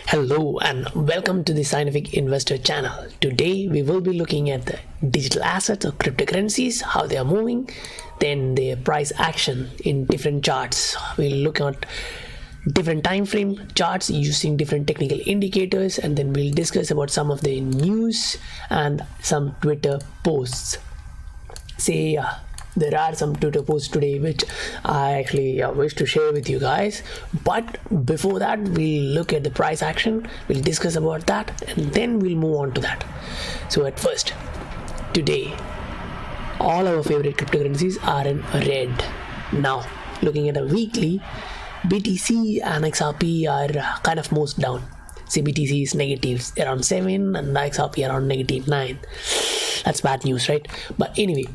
Hello and welcome to the Scientific Investor channel. Today we will be looking at the digital assets or cryptocurrencies, how they are moving, then their price action in different charts. We'll look at different time frame charts using different technical indicators, and then we'll discuss about some of the news and some Twitter posts. There are some Twitter posts today which I actually wish to share with you guys, but before that we'll look at the price action, we'll discuss about that, and then we'll move on to that. So at first, today all our favorite cryptocurrencies are in red. Now looking at a weekly, BTC and XRP are kind of most down. See, BTC is negative around 7 and XRP around negative 9. That's bad news, right? But anyway,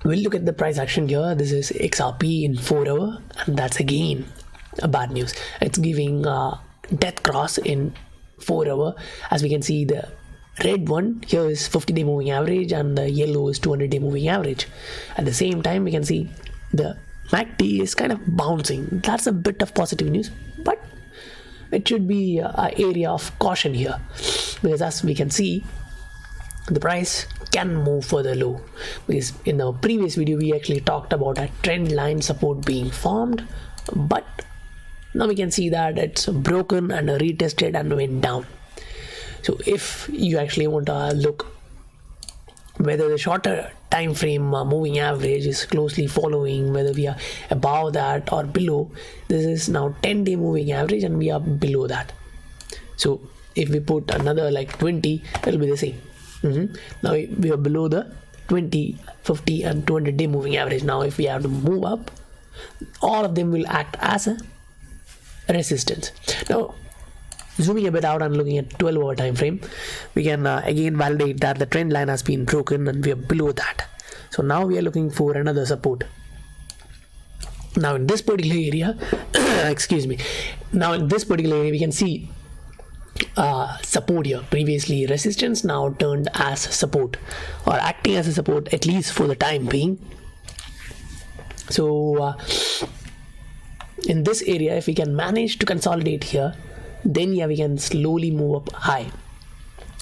we'll look at the price action here. This is XRP in 4 hour, and that's again a bad news. It's giving death cross in 4 hour. As we can see, the red one here is 50-day moving average and the yellow is 200-day moving average. At the same time, we can see the MACD is kind of bouncing. That's a bit of positive news, but it should be an area of caution here, because as we can see, the price can move further low, because in the previous video we actually talked about a trend line support being formed, but now we can see that it's broken and retested and went down. So if you actually want to look whether the shorter time frame moving average is closely following, whether we are above that or below, this is now 10-day moving average and we are below that. So if we put another like 20, it will be the same. Now we are below the 20, 50 and 200-day moving average. Now if we have to move up, all of them will act as a resistance. Now zooming a bit out and looking at 12-hour time frame, we can again validate that the trend line has been broken and we are below that. So now we are looking for another support. Now in this particular area we can see support here. Previously resistance, now turned as support, or acting as a support, at least for the time being. So in this area, if we can manage to consolidate here, then we can slowly move up high.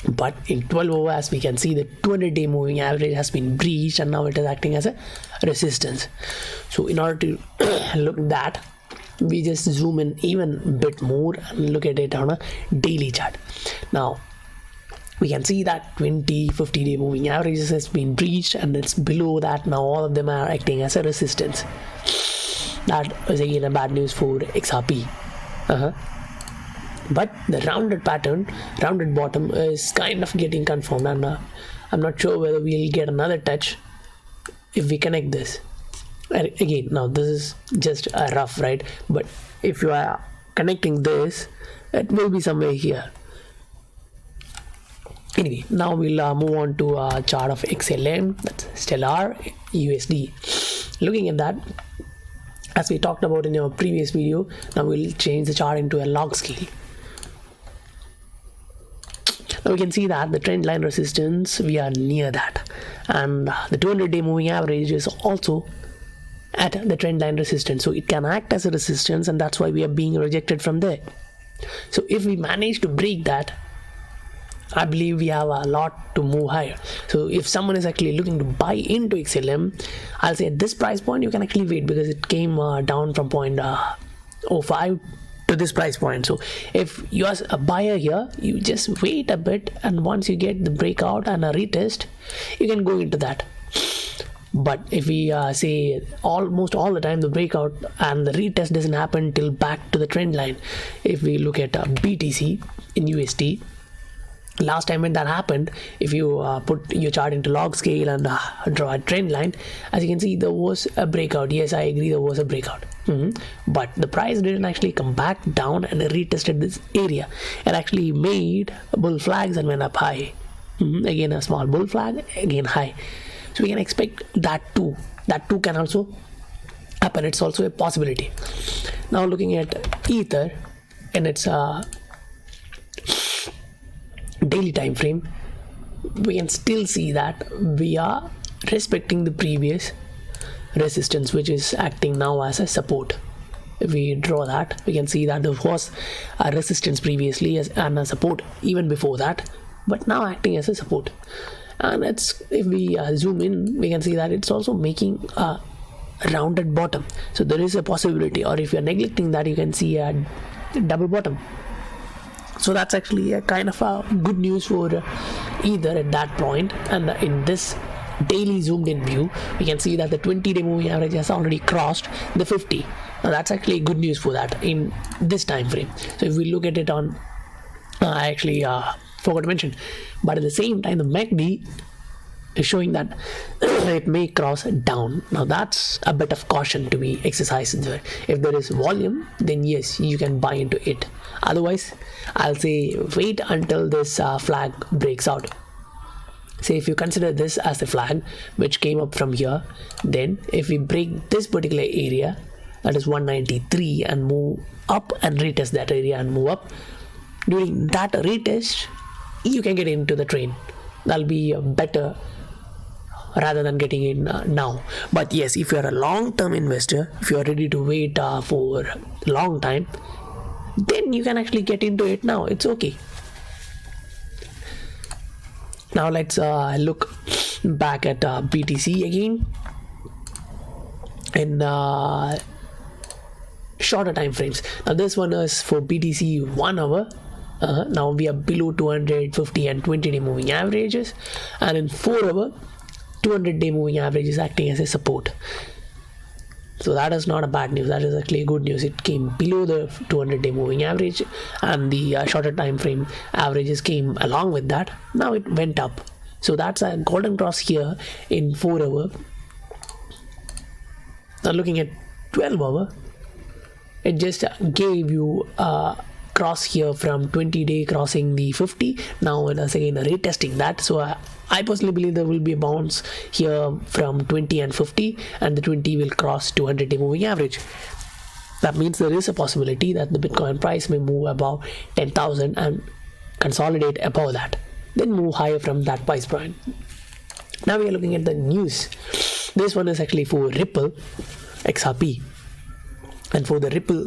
But in 12 hour, as we can see, the 200-day moving average has been breached and now it is acting as a resistance. So in order to look at that, we just zoom in even a bit more and look at it on a daily chart. Now we can see that 50-day moving averages has been breached and it's below that. Now all of them are acting as a resistance. That is again a bad news for XRP. But the rounded bottom is kind of getting confirmed, and I'm not sure whether we'll get another touch if we connect this. And again, now this is just a rough, right? But if you are connecting this, it will be somewhere here. Anyway, now we'll move on to a chart of XLM, that's Stellar USD. Looking at that, as we talked about in our previous video, now we'll change the chart into a log scale. Now we can see that the trend line resistance, we are near that, and the 200-day moving average is also at the trend line resistance, so it can act as a resistance, and that's why we are being rejected from there. So if we manage to break that, I believe we have a lot to move higher. So if someone is actually looking to buy into XLM, I'll say at this price point you can actually wait, because it came down from 0.05 to this price point. So if you are a buyer here, you just wait a bit, and once you get the breakout and a retest, you can go into that. But if we say almost all the time the breakout and the retest doesn't happen till back to the trend line, if we look at BTC in USD, last time when that happened, if you put your chart into log scale and draw a trend line, as you can see, there was a breakout. Yes, I agree, there was a breakout. But the price didn't actually come back down and retested this area. It actually made bull flags and went up high. Again a small bull flag, again high. So we can expect that too. That too can also happen. It's also a possibility. Now looking at Ether and its daily time frame, we can still see that we are respecting the previous resistance, which is acting now as a support. If we draw that, we can see that there was a resistance previously and a support even before that, but now acting as a support. And if we zoom in, we can see that it's also making a rounded bottom. So there is a possibility, or if you're neglecting that, you can see a double bottom. So that's actually a kind of a good news for either at that point. And in this daily zoomed in view, we can see that the 20-day moving average has already crossed the 50. Now that's actually good news for that in this time frame. So if we look at it on I actually forgot to mention, but at the same time the MACD is showing that it may cross down. Now that's a bit of caution to be exercised there. If there is volume, then yes, you can buy into it. Otherwise, I'll say wait until this flag breaks out. Say if you consider this as a flag which came up from here, then if we break this particular area, that is 193, and move up and retest that area and move up, during that retest you can get into the trade. That'll be better rather than getting in now. But yes, if you're a long-term investor, if you're ready to wait for a long time, then you can actually get into it now. It's okay. Now let's look back at BTC again in shorter time frames. Now this one is for BTC 1 hour. Now we are below 250 and 20-day moving averages, and in 4 hour 200-day moving average is acting as a support. So that is not a bad news. That is actually good news. It came below the 200-day moving average, and the shorter time frame averages came along with that. Now it went up. So that's a golden cross here in 4 hour. Now looking at 12 hour, it just gave you a cross here from 20-day crossing the 50. Now it is again retesting that. So I personally believe there will be a bounce here from 20 and 50, and the 20 will cross 200-day moving average. That means there is a possibility that the Bitcoin price may move above 10,000 and consolidate above that, then move higher from that price point. Now we are looking at the news. This one is actually for Ripple XRP, and for the Ripple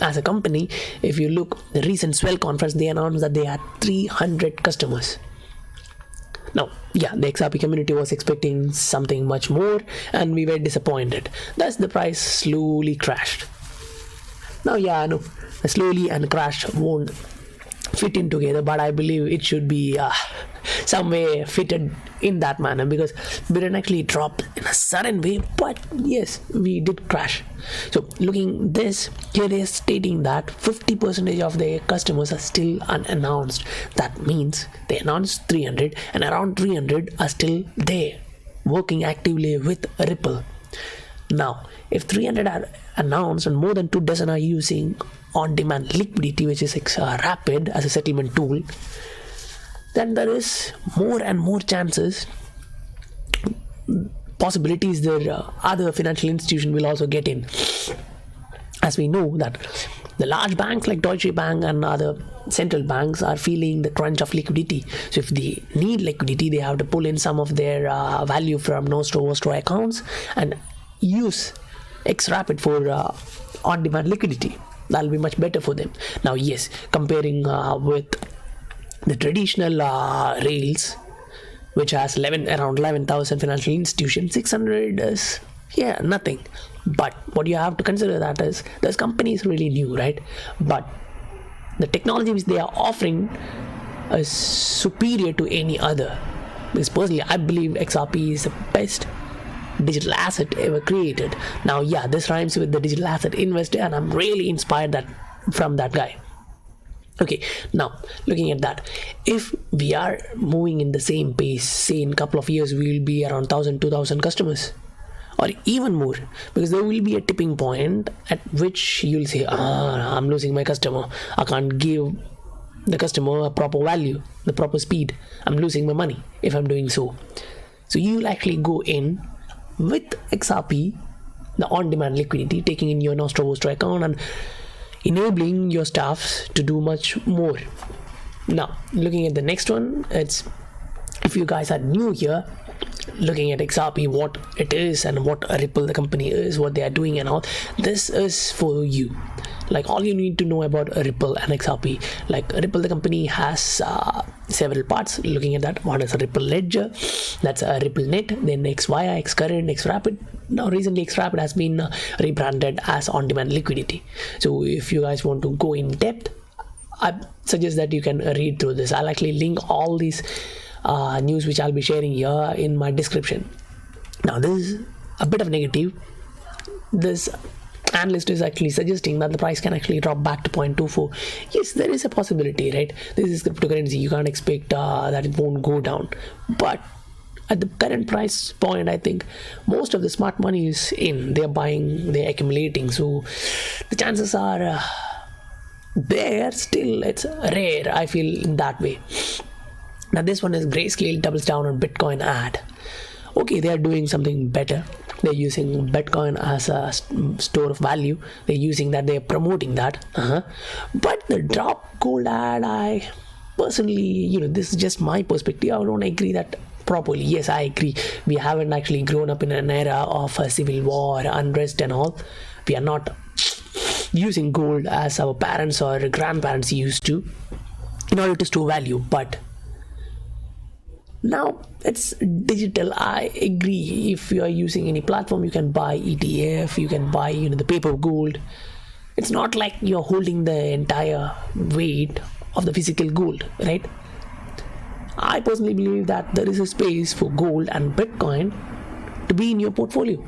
as a company, if you look the recent Swell conference, they announced that they had 300 customers. Now, yeah, the XRP community was expecting something much more, and we were disappointed. Thus, the price slowly crashed. Now, yeah, I know, slowly and crash won't fit in together, but I believe it should be some way fitted in that manner, because we didn't actually drop in a sudden way, but yes, we did crash. So looking this, here they are stating that 50% of their customers are still unannounced. That means they announced 300, and around 300 are still there working actively with Ripple. Now if 300 are announced and more than 2 dozen are using on-demand liquidity, which is Rapid as a settlement tool, then there is more and more possibilities that other financial institution will also get in. As we know that the large banks like Deutsche Bank and other central banks are feeling the crunch of liquidity. So if they need liquidity, they have to pull in some of their value from Nostro accounts and use XRapid for on-demand liquidity. That'll be much better for them. Now yes, comparing with the traditional rails, which has around 11,000 financial institutions, 600 is nothing. But what you have to consider that is this company is really new, right? But the technology which they are offering is superior to any other. Because personally, I believe XRP is the best digital asset ever created. Now yeah, this rhymes with the digital asset investor, and I'm really inspired from that guy. Okay, now looking at that, if we are moving in the same pace, say in a couple of years we will be around 1,000-2,000 customers, or even more, because there will be a tipping point at which you'll say, I'm losing my customer, I can't give the customer a proper value, the proper speed, I'm losing my money if I'm doing so. So you'll actually go in with XRP, the on-demand liquidity, taking in your Nostro account and enabling your staffs to do much more. Now looking at the next one, it's if you guys are new here, looking at XRP, what it is and what Ripple the company is, what they are doing and all. This is for you. Like, all you need to know about Ripple and XRP. Like, Ripple the company has several parts. Looking at that, one is a Ripple Ledger, that's a Ripple Net, then XYI, XCurrent, XRapid. Now recently XRapid has been rebranded as on-demand liquidity. So if you guys want to go in depth, I suggest that you can read through this. I'll actually link all these news which I'll be sharing here in my description. Now this is a bit of negative. This analyst is actually suggesting that the price can actually drop back to 0.24. Yes, there is a possibility, right? This is cryptocurrency, you can't expect that it won't go down, but at the current price point, I think most of the smart money is in. They're buying, they're accumulating, so the chances are there. Still, it's rare, I feel, in that way. Now this one is Grayscale doubles down on Bitcoin ad. Okay, they are doing something better. They're using Bitcoin as a store of value. They're using that, they're promoting that. But the drop gold ad, I personally, this is just my perspective, I don't agree that properly. Yes, I agree, we haven't actually grown up in an era of a civil war, unrest and all. We are not using gold as our parents or grandparents used to in order to store value. But now it's digital. I agree, if you are using any platform, you can buy ETF, you can buy the paper gold. It's not like you're holding the entire weight of the physical gold, right? I personally believe that there is a space for gold and Bitcoin to be in your portfolio.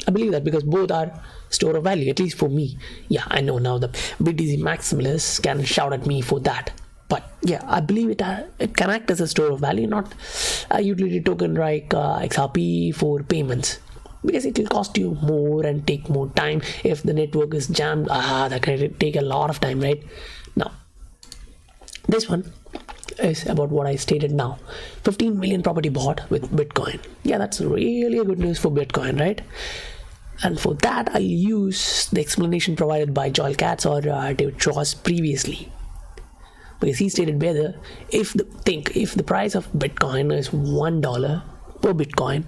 I believe that because both are store of value, at least for me. Yeah, I know now the BTC maximalists can shout at me for that. But yeah, I believe it can act as a store of value, not a utility token like XRP for payments, because it will cost you more and take more time. If the network is jammed, that can take a lot of time, right? Now, this one is about what I stated now. 15 million property bought with Bitcoin. Yeah, that's really a good news for Bitcoin, right? And for that, I'll use the explanation provided by Joel Katz or David Tross previously. Because he stated better, if the price of Bitcoin is $1 per Bitcoin,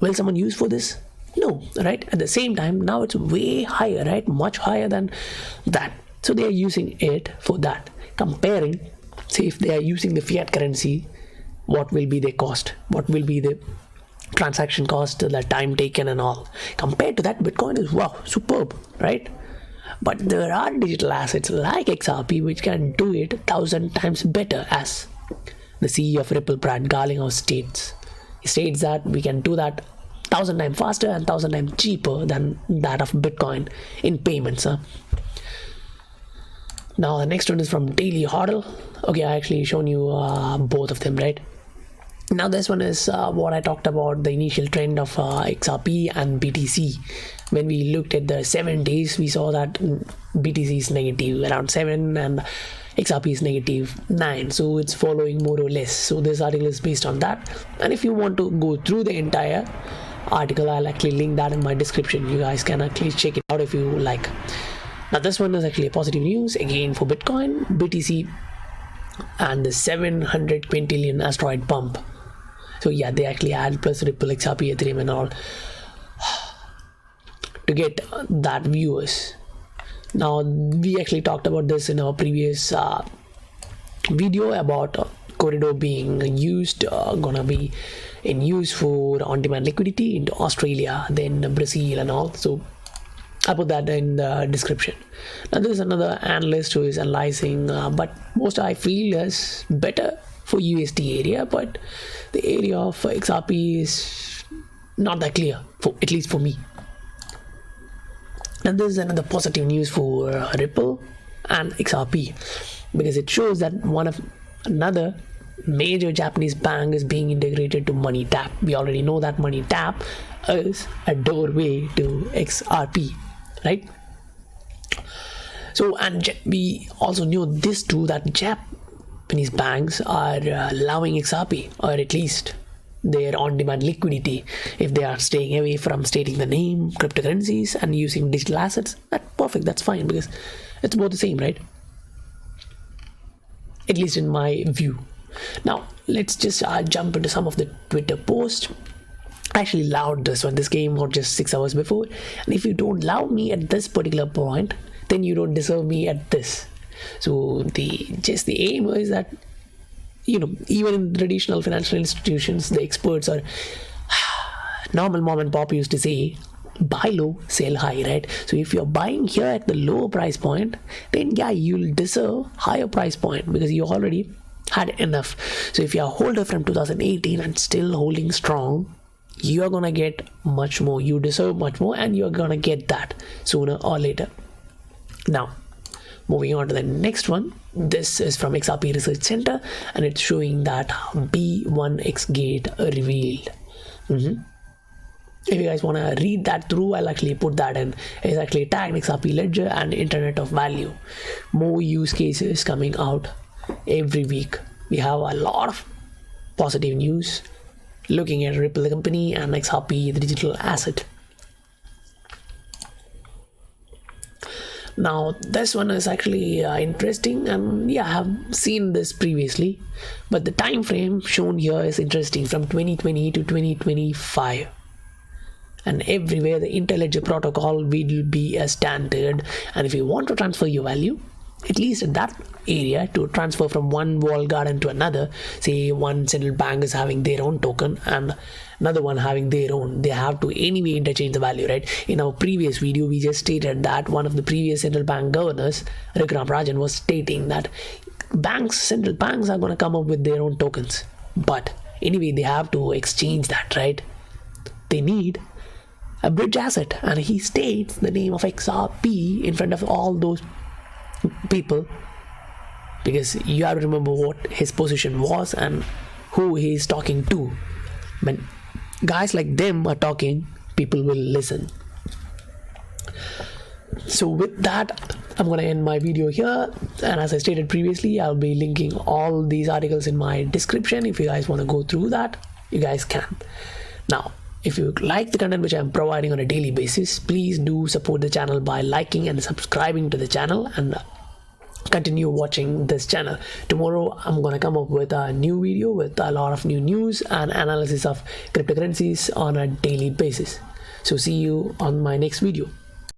will someone use for this? No, right? At the same time, now it's way higher, right? Much higher than that. So they are using it for that. Comparing, say if they are using the fiat currency, what will be their cost? What will be the transaction cost, the time taken and all? Compared to that, Bitcoin is, wow, superb, right? But there are digital assets like XRP which can do it 1,000 times better, as the CEO of Ripple, Brad Garlinghouse, states. He states that we can do that 1,000 times faster and 1,000 times cheaper than that of Bitcoin in payments. Now the next one is from Daily Hodl. Okay, I actually shown you both of them, right? Now this one is what I talked about, the initial trend of XRP and BTC. When we looked at the 7 days, we saw that BTC is negative around 7 and XRP is negative 9. So it's following more or less. So this article is based on that. And if you want to go through the entire article, I'll actually link that in my description. You guys can actually check it out if you like. Now this one is actually a positive news again for Bitcoin, BTC, and the 700 quintillion asteroid pump. So yeah, they actually add plus Ripple, XRP, Ethereum and all to get that viewers. Now we actually talked about this in our previous video about corridor being used, gonna be in use for on-demand liquidity into Australia, then Brazil and all. So I put that in the description. Now there is another analyst who is analyzing, but most I feel is better for USD area, but the area of XRP is not that clear, at least for me. And this is another positive news for Ripple and XRP, because it shows that another major Japanese bank is being integrated to MoneyTap. We already know that MoneyTap is a doorway to XRP, right? So, and we also knew this too, that Japanese banks are allowing XRP, or at least their on-demand liquidity, if they are staying away from stating the name, cryptocurrencies, and using digital assets. That's perfect, that's fine, because it's both the same, right? At least in my view. Now let's just jump into some of the Twitter posts. I actually loved this one. This came out just 6 hours before, and if you don't love me at this particular point, then you don't deserve me at this. So the aim is that, you know, even in traditional financial institutions, the experts are normal mom and pop used to say, buy low, sell high, right? So if you're buying here at the lower price point, then yeah, you'll deserve higher price point because you already had enough. So if you're a holder from 2018 and still holding strong, you're gonna get much more. You deserve much more, and you're gonna get that sooner or later. Now, moving on to the next one. This is from XRP Research Center, and it's showing that B1X gate revealed. If you guys want to read that through, I'll actually put that in. It's actually tagged XRP Ledger and Internet of Value. More use cases coming out every week. We have a lot of positive news looking at Ripple the company and XRP the digital asset. Now this one is actually interesting, and yeah, I have seen this previously, but the time frame shown here is interesting, from 2020 to 2025. And everywhere the Interledger protocol will be a standard, and if you want to transfer your value, at least in that area, to transfer from one walled garden to another, say one central bank is having their own token and another one having their own, they have to anyway interchange the value, right? In our previous video, we just stated that one of the previous central bank governors, Raghuram Rajan, was stating that central banks are going to come up with their own tokens, but anyway they have to exchange that, right? They need a bridge asset, and he states the name of XRP in front of all those people because you have to remember what his position was and who he is talking to. When guys like them are talking, people will listen. So with that, I'm going to end my video here, and as I stated previously, I'll be linking all these articles in my description. If you guys want to go through that, you guys can. Now, if you like the content which I'm providing on a daily basis, please do support the channel by liking and subscribing to the channel, and continue watching this channel. Tomorrow I'm going to come up with a new video with a lot of new news and analysis of cryptocurrencies on a daily basis. So see you on my next video.